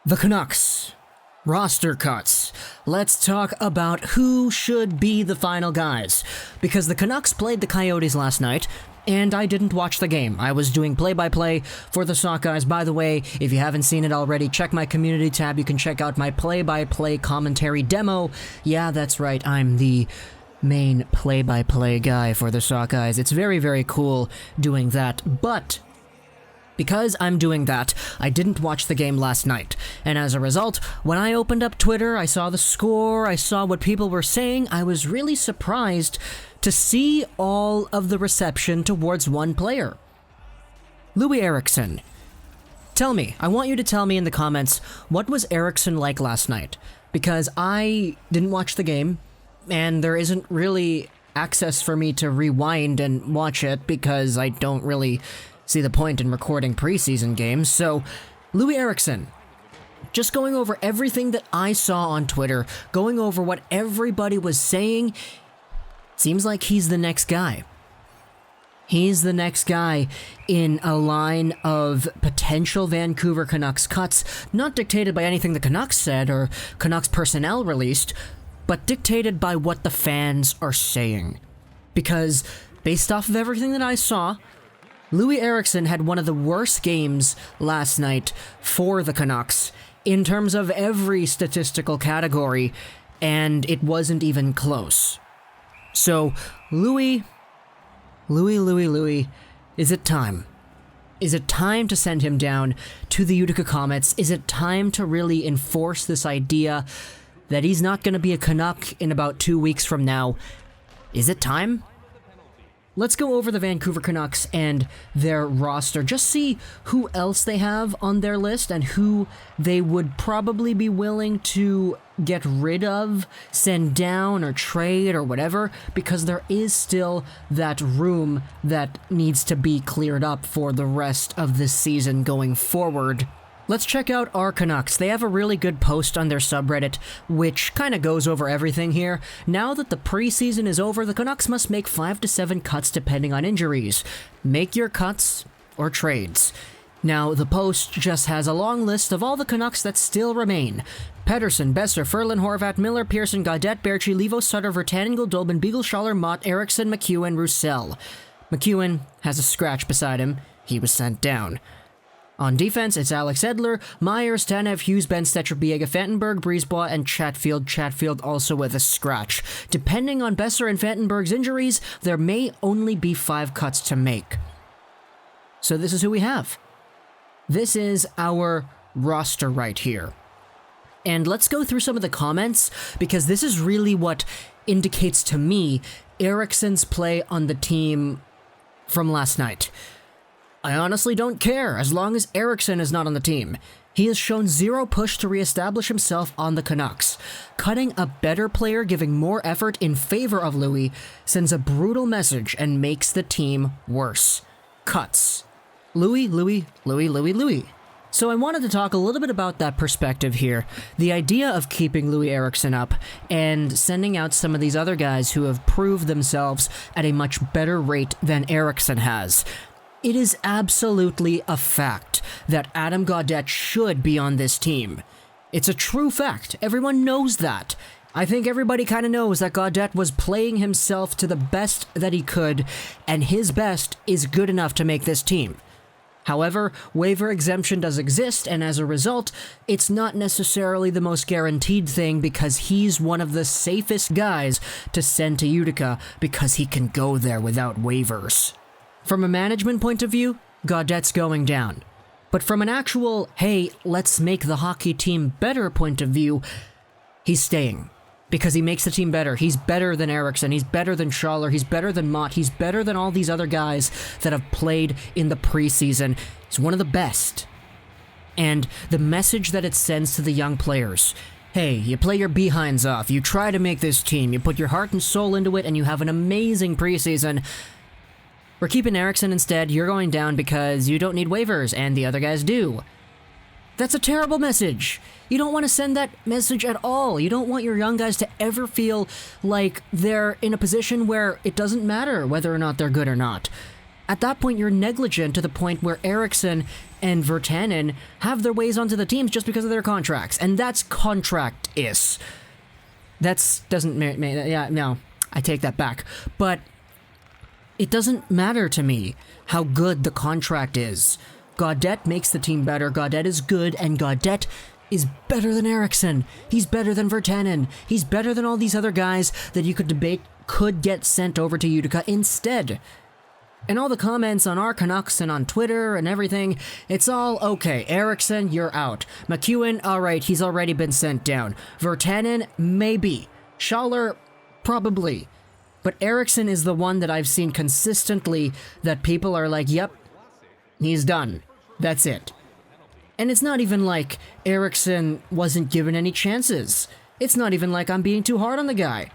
The Canucks. Roster cuts. Let's talk about who should be the final guys. Because the Canucks played the Coyotes last night, and I didn't watch the game. I was doing play-by-play for the Sockeyes. By the way, if you haven't seen it already, check my community tab. You can check out my play-by-play commentary demo. Yeah, that's right. I'm the main play-by-play guy for the Sockeyes. It's very, very cool doing that. But because I'm doing that, I didn't watch the game last night. And as a result, when I opened up Twitter, I saw the score, I saw what people were saying, I was really surprised to see all of the reception towards one player. Loui Eriksson. I want you to tell me in the comments, what was Eriksson like last night? Because I didn't watch the game, and there isn't really access for me to rewind and watch it because I don't really see the point in recording preseason games. So, Loui Eriksson, just going over everything that I saw on Twitter, going over what everybody was saying, seems like he's the next guy. He's the next guy in a line of potential Vancouver Canucks cuts, not dictated by anything the Canucks said or Canucks personnel released, but dictated by what the fans are saying. Because, based off of everything that I saw, Loui Eriksson had one of the worst games last night for the Canucks in terms of every statistical category, and it wasn't even close. So, Loui, is it time? Is it time to send him down to the Utica Comets? Is it time to really enforce this idea that he's not going to be a Canuck in about 2 weeks from now? Is it time? Let's go over the Vancouver Canucks and their roster. Just see who else they have on their list and who they would probably be willing to get rid of, send down, or trade, or whatever, because there is still that room that needs to be cleared up for the rest of this season going forward. Let's check out our Canucks. They have a really good post on their subreddit, which kind of goes over everything here. Now that the preseason is over, the Canucks must make 5 to 7 cuts depending on injuries. Make your cuts or trades. Now, the post just has a long list of all the Canucks that still remain. Pettersson, Besser, Ferland, Horvat, Miller, Pearson, Gaudette, Baertschi, Levo, Sutter, Virtanen, Goldobin, Beagle, Schaller, Motte, Eriksson, McEwen, Roussel. McEwen has a scratch beside him. He was sent down. On defense, it's Alex Edler, Myers, Tanev, Hughes, Ben Stetcher, Biega, Fantenberg, Brisebois, and Chatfield. Chatfield also with a scratch. Depending on Besser and Fantenberg's injuries, there may only be 5 cuts to make. So this is who we have. This is our roster right here. And let's go through some of the comments, because this is really what indicates to me Eriksson's play on the team from last night. I honestly don't care, as long as Eriksson is not on the team. He has shown zero push to reestablish himself on the Canucks. Cutting a better player giving more effort in favor of Loui sends a brutal message and makes the team worse. Cuts. Loui. So I wanted to talk a little bit about that perspective here. The idea of keeping Loui Eriksson up and sending out some of these other guys who have proved themselves at a much better rate than Eriksson has. It is absolutely a fact that Adam Gaudette should be on this team. It's a true fact. Everyone knows that. I think everybody kind of knows that Gaudette was playing himself to the best that he could, and his best is good enough to make this team. However, waiver exemption does exist, and as a result, it's not necessarily the most guaranteed thing because he's one of the safest guys to send to Utica because he can go there without waivers. From a management point of view, Gaudette's going down. But from an actual, hey, let's make the hockey team better point of view, he's staying. Because he makes the team better. He's better than Eriksson, he's better than Schaller, he's better than Motte, he's better than all these other guys that have played in the preseason. He's one of the best. And the message that it sends to the young players, hey, you play your behinds off, you try to make this team, you put your heart and soul into it, and you have an amazing preseason. We're keeping Eriksson instead, you're going down because you don't need waivers, and the other guys do. That's a terrible message. You don't want to send that message at all. You don't want your young guys to ever feel like they're in a position where it doesn't matter whether or not they're good or not. At that point, you're negligent to the point where Eriksson and Virtanen have their ways onto the teams just because of their contracts. And that's contract-is. No, I take that back. But it doesn't matter to me how good the contract is. Gaudette makes the team better. Gaudette is good, and Gaudette is better than Eriksson. He's better than Virtanen. He's better than all these other guys that you could debate could get sent over to Utica instead. And all the comments on our Canucks and on Twitter and everything, it's all, okay, Eriksson, you're out. McEwen, alright, he's already been sent down. Virtanen, maybe. Schaller, probably. But Eriksson is the one that I've seen consistently that people are like, yep, he's done. That's it. And it's not even like Eriksson wasn't given any chances. It's not even like I'm being too hard on the guy.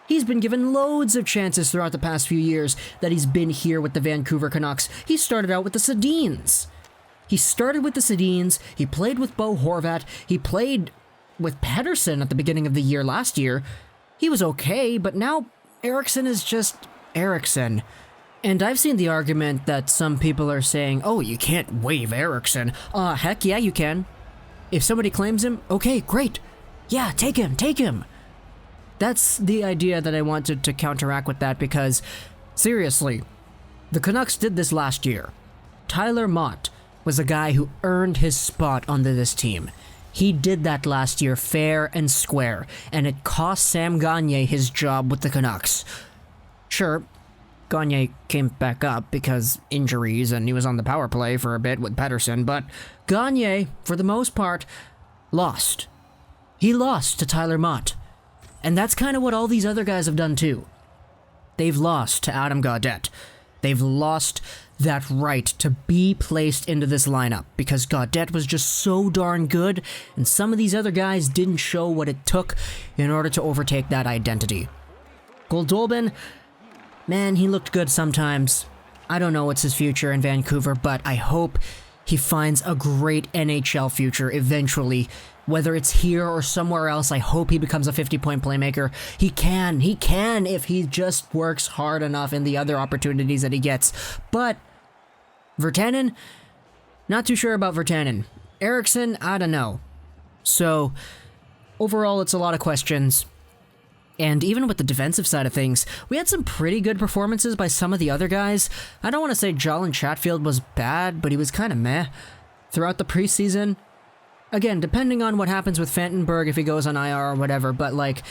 He's been given loads of chances throughout the past few years that he's been here with the Vancouver Canucks. He started out with the Sedins. He played with Bo Horvat. He played with Pettersson at the beginning of the year last year. He was okay, but now Eriksson is just Eriksson. And I've seen the argument that some people are saying, oh, you can't waive Eriksson. Heck yeah, you can. If somebody claims him, okay, great. Yeah, take him. That's the idea that I wanted to counteract with that because, seriously, the Canucks did this last year. Tyler Motte was a guy who earned his spot onto this team. He did that last year fair and square, and it cost Sam Gagner his job with the Canucks. Sure, Gagner came back up because injuries and he was on the power play for a bit with Pettersson, but Gagner, for the most part, lost. He lost to Tyler Motte. And that's kind of what all these other guys have done too. They've lost to Adam Gaudette. They've lost that right to be placed into this lineup because Gaudette was just so darn good, and some of these other guys didn't show what it took in order to overtake that identity. Goldobin, man, he looked good sometimes. I don't know what's his future in Vancouver, but I hope he finds a great NHL future eventually. Whether it's here or somewhere else, I hope he becomes a 50-point playmaker. He can if he just works hard enough in the other opportunities that he gets. But Virtanen, not too sure about Virtanen. Eriksson, I don't know. So overall, it's a lot of questions. And even with the defensive side of things, we had some pretty good performances by some of the other guys. I don't want to say Jalen Chatfield was bad, but he was kind of meh throughout the preseason. Again, depending on what happens with Fantenberg if he goes on IR or whatever, but like,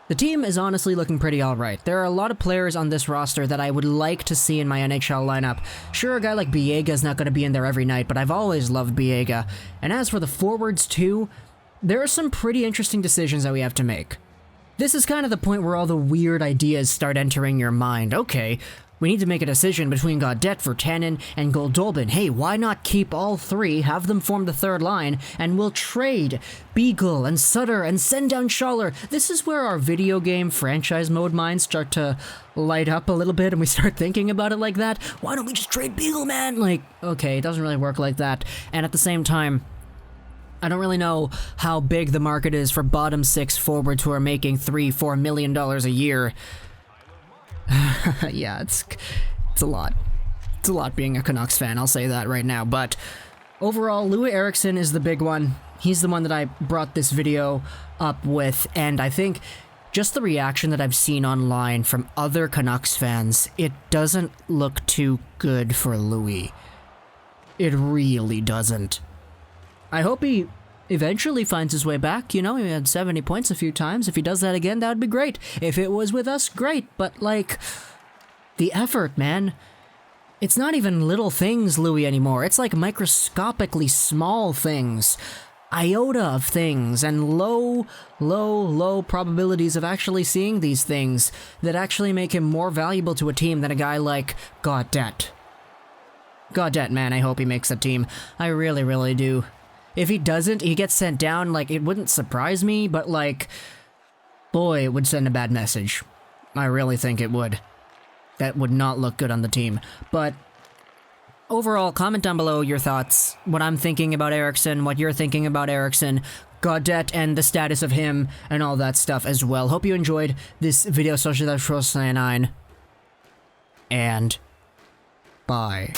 the team is honestly looking pretty alright. There are a lot of players on this roster that I would like to see in my NHL lineup. Sure, a guy like Biega is not going to be in there every night, but I've always loved Biega. And as for the forwards too, there are some pretty interesting decisions that we have to make. This is kind of the point where all the weird ideas start entering your mind. Okay, we need to make a decision between Gaudette, Virtanen, and Goldobin. Hey, why not keep all three, have them form the third line, and we'll trade Beagle and Sutter and send down Schaller. This is where our video game franchise mode minds start to light up a little bit and we start thinking about it like that. Why don't we just trade Beagle, man? Like, okay, it doesn't really work like that. And at the same time, I don't really know how big the market is for bottom six forwards who are making $3-4 million a year. Yeah, it's a lot. It's a lot being a Canucks fan, I'll say that right now. But overall, Loui Eriksson is the big one. He's the one that I brought this video up with, and I think just the reaction that I've seen online from other Canucks fans, it doesn't look too good for Loui. It really doesn't. I hope he eventually finds his way back. You know, he had 70 points a few times. If he does that again, that would be great. If it was with us, great. But, like, the effort, man. It's not even little things, Loui, anymore. It's like microscopically small things. Iota of things, and low probabilities of actually seeing these things that actually make him more valuable to a team than a guy like Gaudette. Gaudette, man, I hope he makes the team. I really, really do. If he doesn't, he gets sent down, like, it wouldn't surprise me, but, like, boy, it would send a bad message. I really think it would. That would not look good on the team. But overall, comment down below your thoughts, what I'm thinking about Eriksson, what you're thinking about Eriksson, Gaudette, and the status of him, and all that stuff as well. Hope you enjoyed this video, social and Bye.